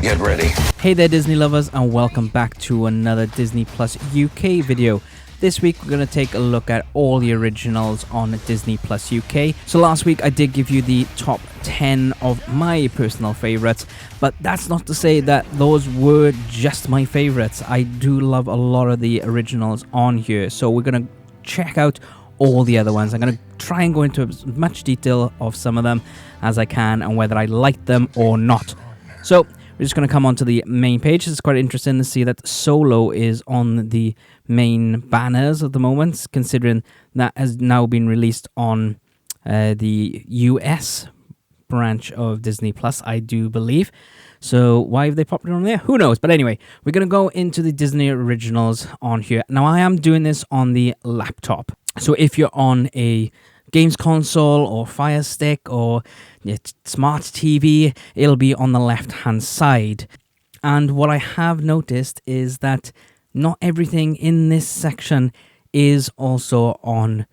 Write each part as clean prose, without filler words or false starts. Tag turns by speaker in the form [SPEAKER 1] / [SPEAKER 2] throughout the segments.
[SPEAKER 1] get ready.
[SPEAKER 2] Hey there Disney lovers, and welcome back to another Disney Plus UK video. This week we're going to take a look at all the originals on Disney Plus UK. So last week I did give you the top 10 of my personal favourites, but that's not to say that those were just my favourites. I do love a lot of the originals on here, so we're going to check out all the other ones. I'm going to try and go into as much detail of some of them as I can and whether I like them or not. So we're just going to come onto the main page. It's quite interesting to see that Solo is on the main banners at the moment, considering that has now been released on the US branch of Disney Plus, I do believe. So why have they popped it on there? Who knows? But anyway, we're going to go into the Disney originals on here. Now, I am doing this on the laptop. So if you're on a games console or Fire Stick or smart TV, it'll be on the left-hand side. And what I have noticed is that not everything in this section is also on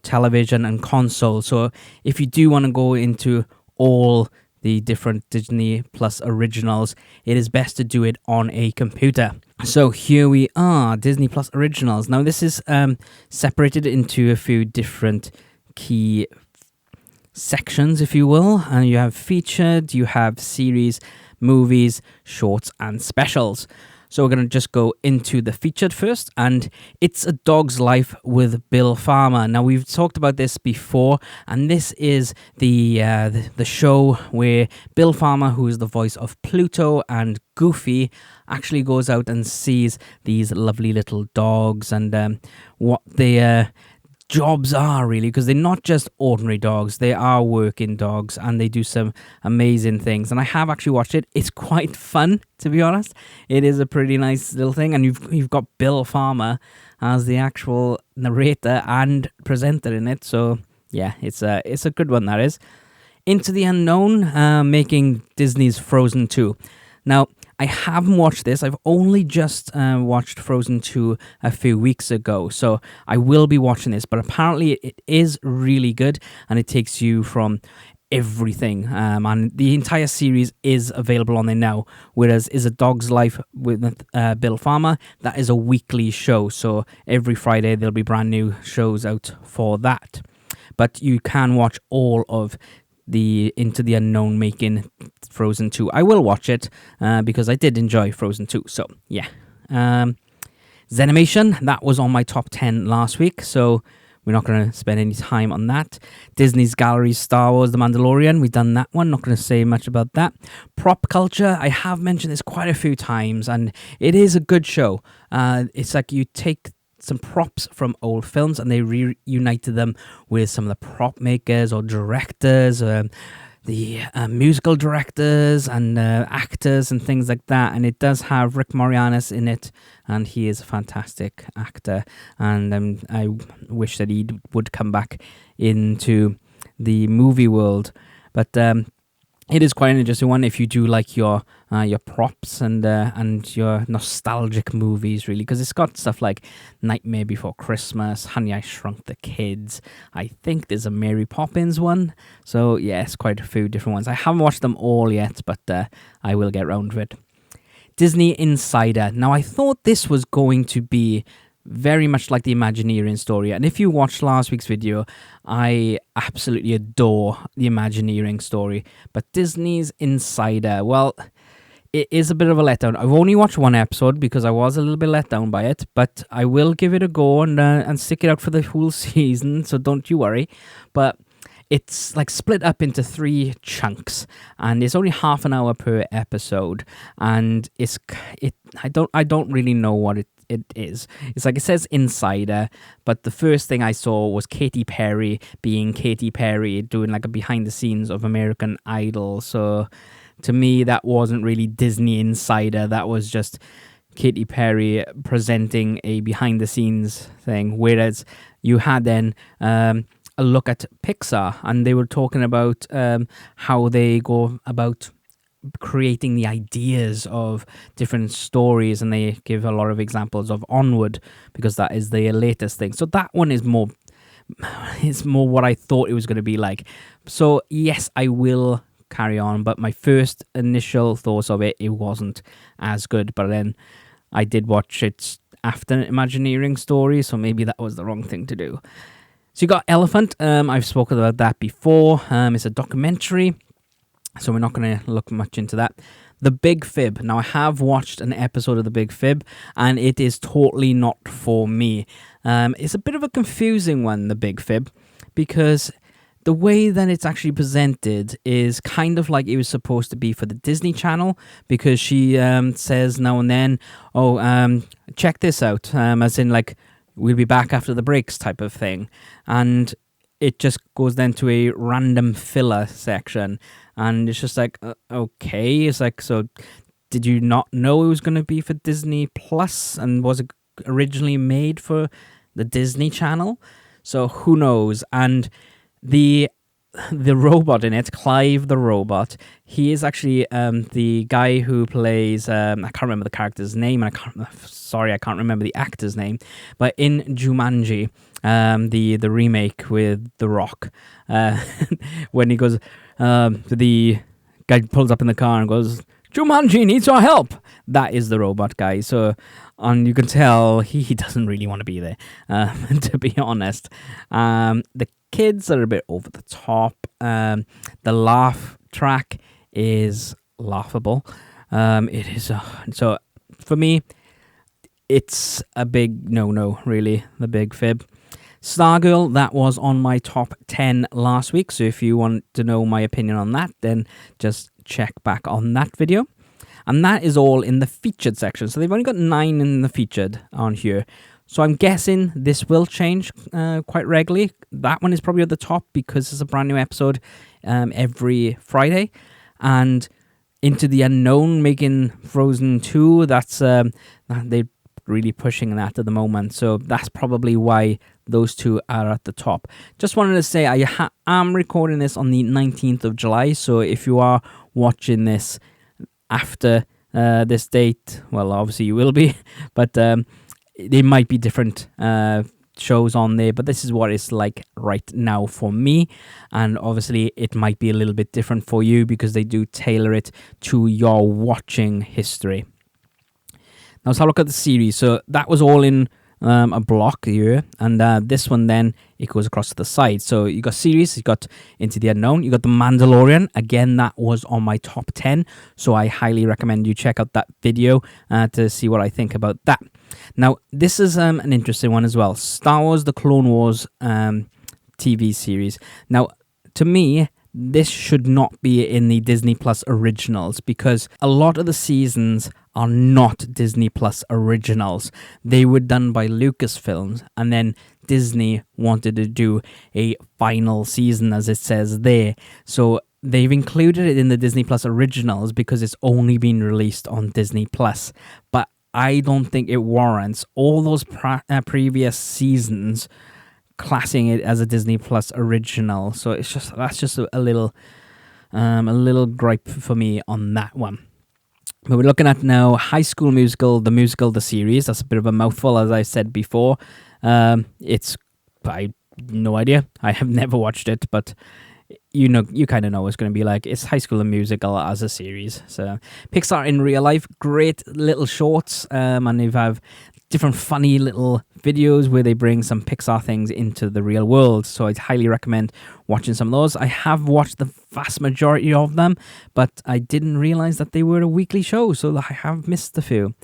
[SPEAKER 2] television and console. So if you do want to go into all the different Disney Plus originals, it is best to do it on a computer. So here we are, Disney Plus originals. Now this is separated into a few different key sections, if you will, and you have featured, you have series, movies, shorts, and specials. So we're going to just go into the featured first, and It's a Dog's Life with Bill Farmer. Now, we've talked about this before, and this is the show where Bill Farmer, who is the voice of Pluto and Goofy, actually goes out and sees these lovely little dogs and what their jobs are, really, because they're not just ordinary dogs. They are working dogs, and they do some amazing things. And I have actually watched it. It's quite fun, to be honest. It is a pretty nice little thing, and you've got Bill Farmer as the actual narrator and presenter in it. So yeah, it's a good one, that is. Into the Unknown, making Disney's Frozen 2. Now, I haven't watched this. I've only just watched Frozen 2 a few weeks ago, so I will be watching this. But apparently it is really good, and it takes you from everything. And the entire series is available on there now, whereas Is a Dog's Life with Bill Farmer, that is a weekly show. So every Friday there'll be brand new shows out for that. But you can watch all of the Into the Unknown making Frozen 2. I will watch it because I did enjoy Frozen 2. So yeah. Zenimation, that was on my top 10 last week, so we're not going to spend any time on that. Disney's Gallery's Star Wars The Mandalorian, we've done that one, not going to say much about that. Prop Culture, I have mentioned this quite a few times, and it is a good show. It's like you take some props from old films and they reunited them with some of the prop makers or directors, the musical directors and actors and things like that. And it does have Rick Moranis in it, and he is a fantastic actor, and I wish that he would come back into the movie world. But it is quite an interesting one if you do like your props and your nostalgic movies, really, because it's got stuff like Nightmare Before Christmas, Honey, I Shrunk the Kids. I think there's a Mary Poppins one. So yeah, it's quite a few different ones. I haven't watched them all yet, but I will get round to it. Disney Insider. Now, I thought this was going to be very much like the Imagineering story, and if you watched last week's video, I absolutely adore the Imagineering story. But Disney's Insider, well, it is a bit of a letdown. I've only watched one episode because I was a little bit let down by it, but I will give it a go and stick it out for the whole season, so don't you worry. But it's like split up into 3 chunks, and it's only half an hour per episode, and I don't really know what it is. It's like it says Insider, but the first thing I saw was Katy Perry being Katy Perry doing like a behind the scenes of American Idol. So to me, that wasn't really Disney Insider. That was just Katy Perry presenting a behind the scenes thing. Whereas you had then a look at Pixar, and they were talking about how they go about creating the ideas of different stories, and they give a lot of examples of Onward because that is the latest thing. So that one is more what I thought it was going to be like. So yes, I will carry on. But my first initial thoughts of it wasn't as good. But then I did watch it after Imagineering story, so maybe that was the wrong thing to do. So you got Elephant. I've spoken about that before. It's a documentary, so we're not going to look much into that. The Big Fib. Now, I have watched an episode of The Big Fib, and it is totally not for me. It's a bit of a confusing one, The Big Fib, because the way that it's actually presented is kind of like it was supposed to be for the Disney Channel, because she says now and then, check this out, as in like, we'll be back after the breaks type of thing. And it just goes then to a random filler section. And it's just like, okay. It's like, so did you not know it was going to be for Disney Plus? And was it originally made for the Disney Channel? So who knows? And the robot in it, Clive the robot, he is actually the guy who plays, I can't remember the character's name, and I can't remember the actor's name, but in Jumanji, the remake with The Rock, when he goes, the guy pulls up in the car and goes, Jumanji needs our help. That is the robot guy. So, and you can tell he doesn't really want to be there, to be honest. The kids are a bit over the top. The laugh track is laughable. It is so for me, it's a big no-no, really. The Big Fib. Stargirl, that was on my top 10 last week. So if you want to know my opinion on that, then just check back on that video. And that is all in the featured section. So they've only got 9 in the featured on here. So I'm guessing this will change quite regularly. That one is probably at the top because it's a brand new episode every Friday. And Into the Unknown, making Frozen 2, that's they're really pushing that at the moment. So that's probably why those two are at the top. Just wanted to say I am recording this on the 19th of July. So if you are watching this after this date, well, obviously you will be. But there might be different shows on there, but this is what it's like right now for me, and obviously it might be a little bit different for you because they do tailor it to your watching history. Now let's have a look at the series. So that was all in a block here, and this one then it goes across to the side. So you got series, you got Into the Unknown, you got The Mandalorian. Again, that was on my top 10, so I highly recommend you check out that video to see what I think about that. Now this is an interesting one as well. Star Wars: The Clone Wars TV series. Now to me, this should not be in the Disney Plus originals because a lot of the seasons are not Disney Plus originals. They were done by Lucasfilms, and then Disney wanted to do a final season, as it says there. So they've included it in the Disney Plus originals because it's only been released on Disney Plus. But I don't think it warrants all those previous seasons classing it as a Disney Plus original. So that's just a little gripe for me on that one. But we're looking at now High School Musical, the series. That's a bit of a mouthful, as I said before. I no idea. I have never watched it, but you kind of know what it's going to be like. It's High School Musical as a series. So Pixar in real life, great little shorts, and they have different funny little videos where they bring some Pixar things into the real world. So I'd highly recommend watching some of those. I have watched the vast majority of them, but I didn't realize that they were a weekly show, so I have missed a few.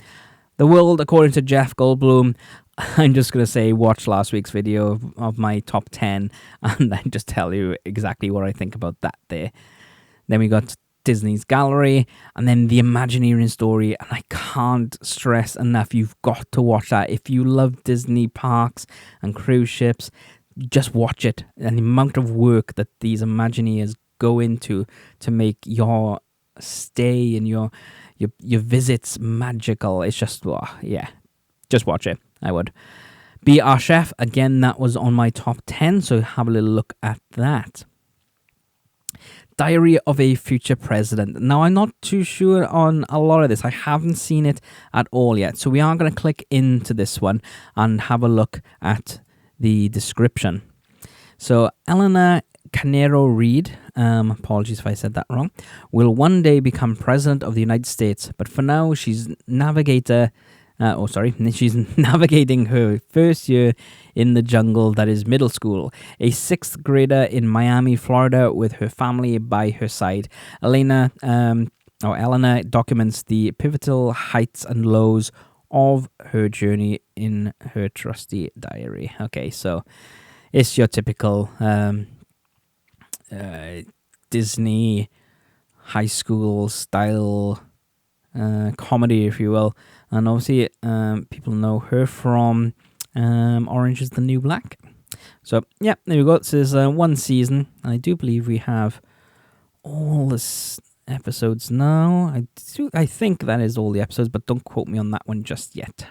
[SPEAKER 2] The World According to Jeff Goldblum. I'm just going to say watch last week's video of my top 10 and then just tell you exactly what I think about that there. Then we got Disney's Gallery, and then The Imagineering Story, and I can't stress enough, you've got to watch that. If you love Disney parks and cruise ships, just watch it. And the amount of work that these Imagineers go into to make your stay and your visits magical, it's just, just watch it. I would. Be Our Chef, again, that was on my top 10, so have a little look at that. Diary of a Future President. Now, I'm not too sure on a lot of this. I haven't seen it at all yet. So we are going to click into this one and have a look at the description. So Eleanor Canero Reed, apologies if I said that wrong, will one day become president of the United States, but for now she's she's navigating her first year in the jungle that is middle school. A sixth grader in Miami, Florida, with her family by her side. Eleanor documents the pivotal heights and lows of her journey in her trusty diary. Okay, so it's your typical Disney high school style comedy, if you will. And obviously, people know her from Orange is the New Black. So, yeah, there we go. So there's one season. I do believe we have all the episodes now. I think that is all the episodes, but don't quote me on that one just yet.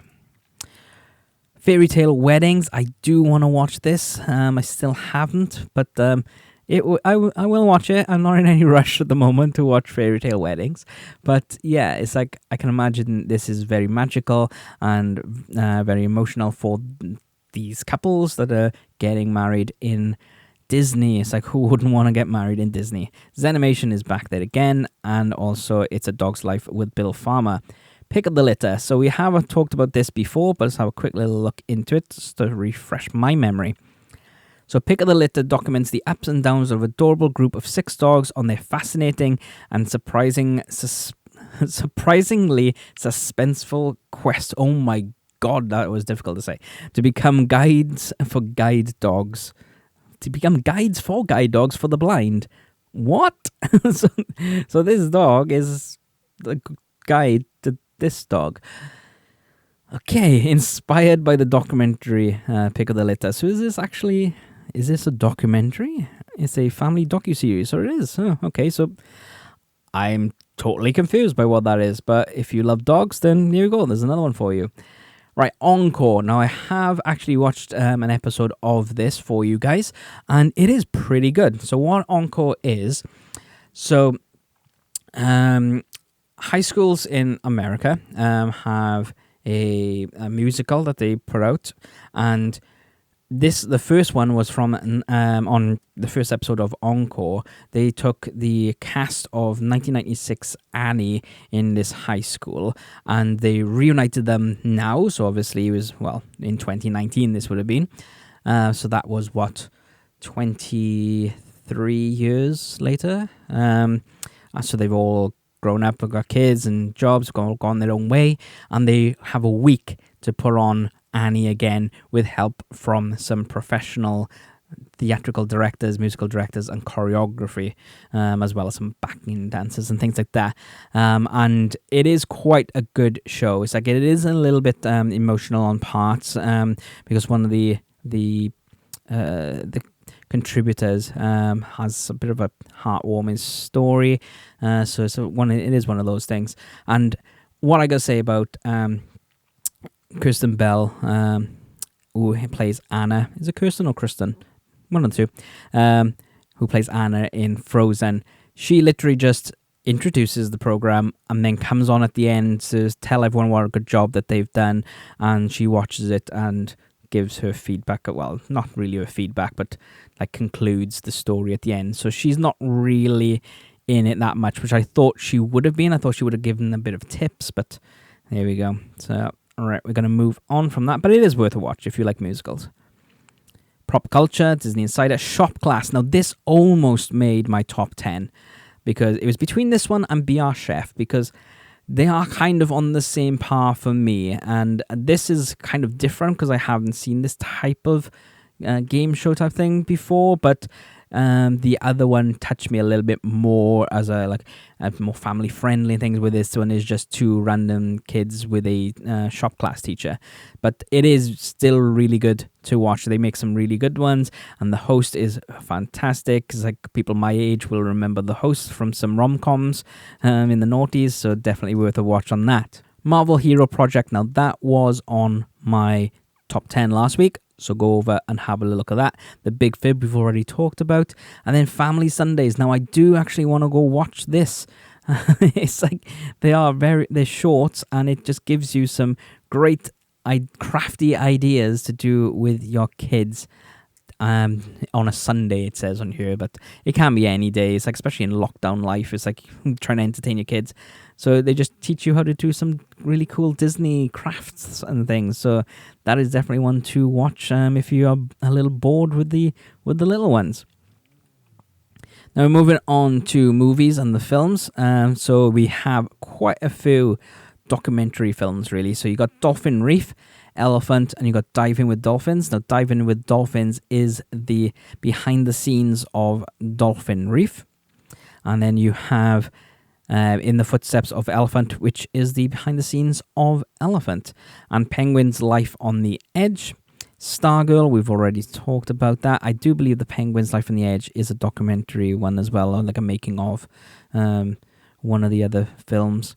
[SPEAKER 2] Fairy Tale Weddings. I do want to watch this. I still haven't, but I will watch it. I'm not in any rush at the moment to watch Fairy Tale Weddings. But yeah, it's like I can imagine this is very magical and very emotional for these couples that are getting married in Disney. It's like, who wouldn't want to get married in Disney? Zenimation is back there again, and also It's a Dog's Life with Bill Farmer. Pick of the litter. So we have talked about this before, but let's have a quick little look into it just to refresh my memory. So Pick of the Litter documents the ups and downs of an adorable group of 6 dogs on their fascinating and surprisingly suspenseful quest. Oh my God, that was difficult to say. To become guides for guide dogs. To become guides for guide dogs for the blind. What? so this dog is the guide to this dog. Okay, inspired by the documentary Pick of the Litter. So is this a documentary? It's a family docuseries, or it is. Oh, okay, so I'm totally confused by what that is. But if you love dogs, then here you go. There's another one for you. Right, Encore. Now, I have actually watched an episode of this for you guys, and it is pretty good. So what Encore is, so high schools in America have a musical that they put out, and the first one was from on the first episode of Encore. They took the cast of 1996 Annie in this high school, and they reunited them now. So obviously it was, in 2019 this would have been. So that was 23 years later. So they've all grown up, got kids and jobs, gone their own way, and they have a week to put on Annie again with help from some professional theatrical directors, musical directors, and choreography, as well as some backing dancers and things like that. And it is quite a good show. It's like it is a little bit emotional on parts, because one of the contributors has a bit of a heartwarming story. So it is one of those things. And what I gotta say about Kirsten Bell, who plays Anna. Is it Kirsten or Kristen? One of the two. Who plays Anna in Frozen. She literally just introduces the program and then comes on at the end to tell everyone what a good job that they've done, and she watches it and gives her feedback. Well, not really her feedback, but like concludes the story at the end. So she's not really in it that much, which I thought she would have been. I thought she would have given a bit of tips, but there we go. So all right, we're going to move on from that, but it is worth a watch if you like musicals. Pop culture, Disney Insider, Shop Class. Now, this almost made my top 10 because it was between this one and Be Our Chef, because they are kind of on the same par for me. And this is kind of different because I haven't seen this type of game show type thing before, but the other one touched me a little bit more as a more family friendly things, where this one is just 2 random kids with a shop class teacher. But it is still really good to watch. They make some really good ones, and the host is fantastic. It's like people my age will remember the host from some rom-coms in the noughties, so definitely worth a watch on that. Marvel Hero Project. Now that was on my top 10 last week, so go over and have a look at that. The Big Fib we've already talked about. And then Family Sundays. Now I do actually want to go watch this. It's like they're short, and it just gives you some great crafty ideas to do with your kids. on a Sunday, it says on here, but it can be any day. It's like, especially in lockdown life, it's like trying to entertain your kids. So they just teach you how to do some really cool Disney crafts and things. So that is definitely one to watch if you are a little bored with the little ones. Now we're moving on to movies and the films. So we have quite a few documentary films, really. So you got Dolphin Reef, Elephant, and you got Diving with Dolphins. Now, Diving with Dolphins is the behind the scenes of Dolphin Reef. And then you have In the Footsteps of Elephant, which is the behind the scenes of Elephant. And Penguin's Life on the Edge. Stargirl, we've already talked about that. I do believe the Penguin's Life on the Edge is a documentary one as well, or like a making of one of the other films.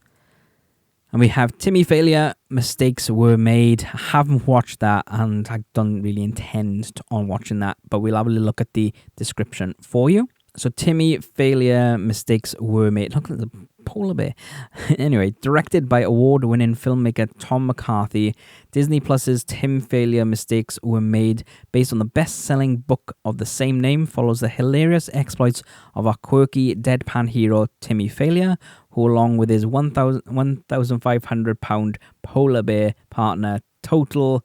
[SPEAKER 2] And we have Timmy Failure, Mistakes Were Made. I haven't watched that, and I don't really intend on watching that, but we'll have a look at the description for you. So Timmy Failure, Mistakes Were Made. Look at the polar bear. Anyway, directed by award-winning filmmaker Tom McCarthy, Disney Plus's Tim Failure, Mistakes Were Made, based on the best-selling book of the same name, follows the hilarious exploits of our quirky deadpan hero Timmy Failure, who, along with his 1,500-pound polar bear partner Total,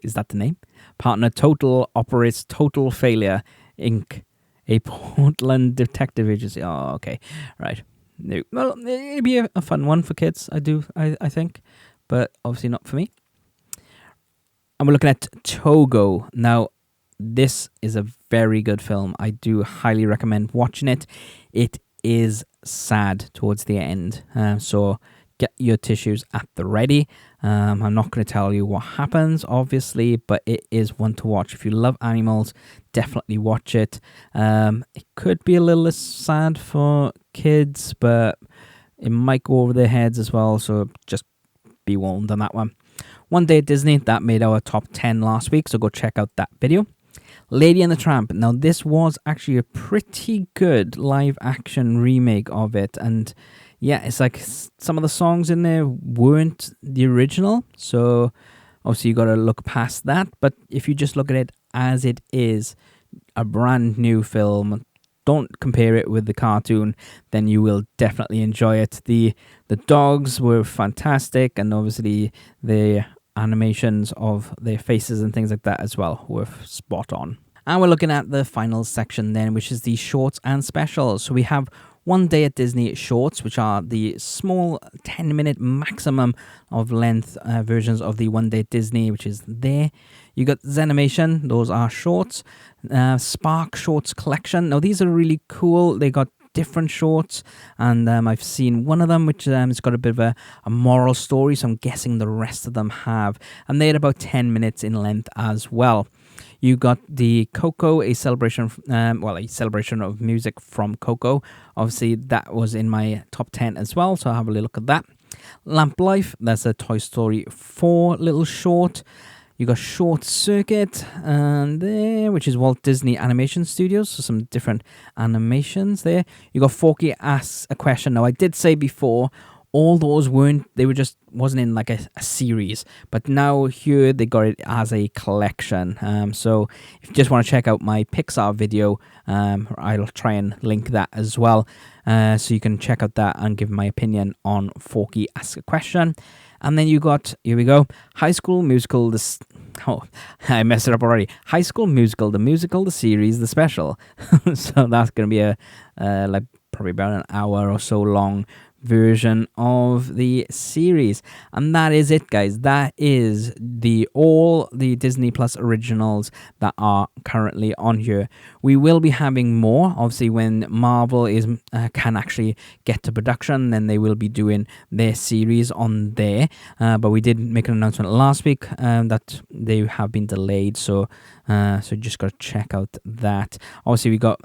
[SPEAKER 2] is that the name? Partner Total operates Total Failure Inc., a Portland detective agency. Oh, okay, right. No, well, it'd be a fun one for kids. I think, but obviously not for me. And we're looking at Togo. Now, this is a very good film. I do highly recommend watching it. It is sad towards the end, so get your tissues at the ready. I'm not going to tell you what happens, obviously, but it is one to watch. If you love animals, definitely watch it. It could be a little sad for kids, but it might go over their heads as well, so just be warned on that one. One Day at Disney, that made our top 10 last week, so go check out that video. Lady and the Tramp. Now, this was actually a pretty good live-action remake of it, and yeah, it's like some of the songs in there weren't the original, so obviously you got to look past that. But if you just look at it as it is, a brand new film, don't compare it with the cartoon, then you will definitely enjoy it. The dogs were fantastic, and obviously the animations of their faces and things like that as well were spot on. And we're looking at the final section then, which is the shorts and specials. So we have One Day at Disney shorts, which are the small 10-minute maximum of length versions of the One Day at Disney, which is there. You got Zenimation, those are shorts. Spark Shorts Collection. Now, these are really cool. They got different shorts, and I've seen one of them which has got a bit of a moral story, so I'm guessing the rest of them have. And they're about 10 minutes in length as well. You got the Coco, a celebration of music from Coco. Obviously, that was in my top 10 as well, so I'll have a look at that. Lamp Life, that's a Toy Story 4 little short. You got Short Circuit, and there, which is Walt Disney Animation Studios, so some different animations there. You got Forky Asks a Question. Now, I did say before, all those wasn't in like a series, but now here they got it as a collection. So if you just want to check out my Pixar video, I'll try and link that as well, so you can check out that and give my opinion on Forky Ask a Question. And then you got, here we go, High School Musical, I messed it up already. High School Musical, the musical, the series, the special. So that's going to be a probably about an hour or so long version of the series. And that is it, guys. That is all the Disney Plus originals that are currently on here. We will be having more, obviously, when Marvel can actually get to production, then they will be doing their series on there. But we did make an announcement last week that they have been delayed, so you just got to check out that. Obviously, we got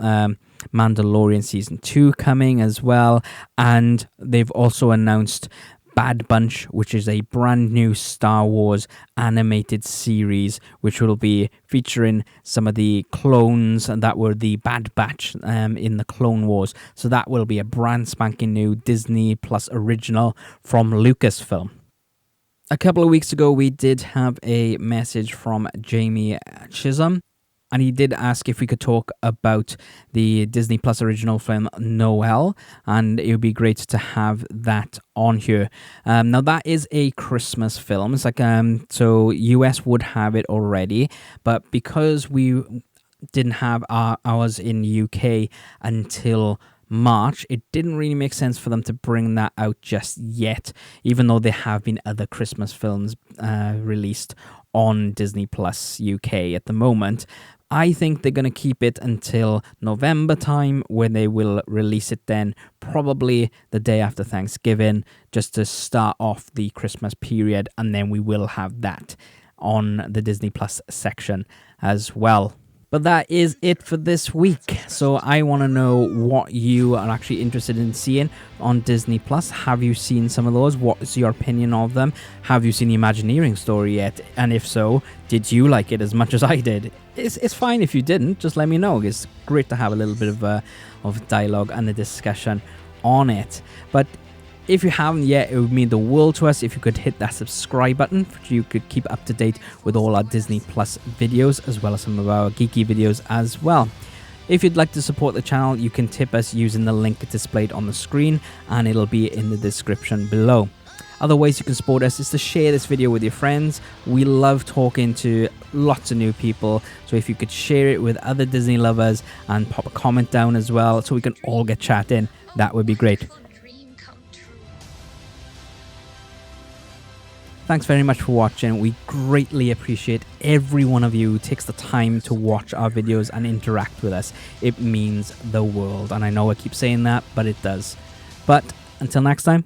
[SPEAKER 2] Mandalorian Season 2 coming as well, and they've also announced Bad Bunch, which is a brand new Star Wars animated series, which will be featuring some of the clones that were the Bad Batch in the Clone Wars. So that will be a brand spanking new Disney Plus original from Lucasfilm. A couple of weeks ago, we did have a message from Jamie Chisholm. and he did ask if we could talk about the Disney Plus original film Noel, and it would be great to have that on here. Now that is a Christmas film. It's like so US would have it already, but because we didn't have ours in UK until March, it didn't really make sense for them to bring that out just yet, even though there have been other Christmas films released on Disney Plus UK at the moment. I think they're going to keep it until November time, when they will release it then, probably the day after Thanksgiving, just to start off the Christmas period, and then we will have that on the Disney Plus section as well. But that is it for this week. So I want to know what you are actually interested in seeing on Disney Plus. Have you seen some of those? What is your opinion of them? Have you seen the Imagineering story yet? And if so, did you like it as much as I did? It's fine if you didn't. Just let me know. It's great to have a little bit of dialogue and a discussion on it. But if you haven't yet, it would mean the world to us if you could hit that subscribe button, so you could keep up to date with all our Disney Plus videos, as well as some of our geeky videos as well. If you'd like to support the channel, you can tip us using the link displayed on the screen, and it'll be in the description below. Other ways you can support us is to share this video with your friends. We love talking to lots of new people, so if you could share it with other Disney lovers and pop a comment down as well, so we can all get chatting, that would be great. Thanks very much for watching. We greatly appreciate every one of you who takes the time to watch our videos and interact with us. It means the world. And I know I keep saying that, but it does. But until next time.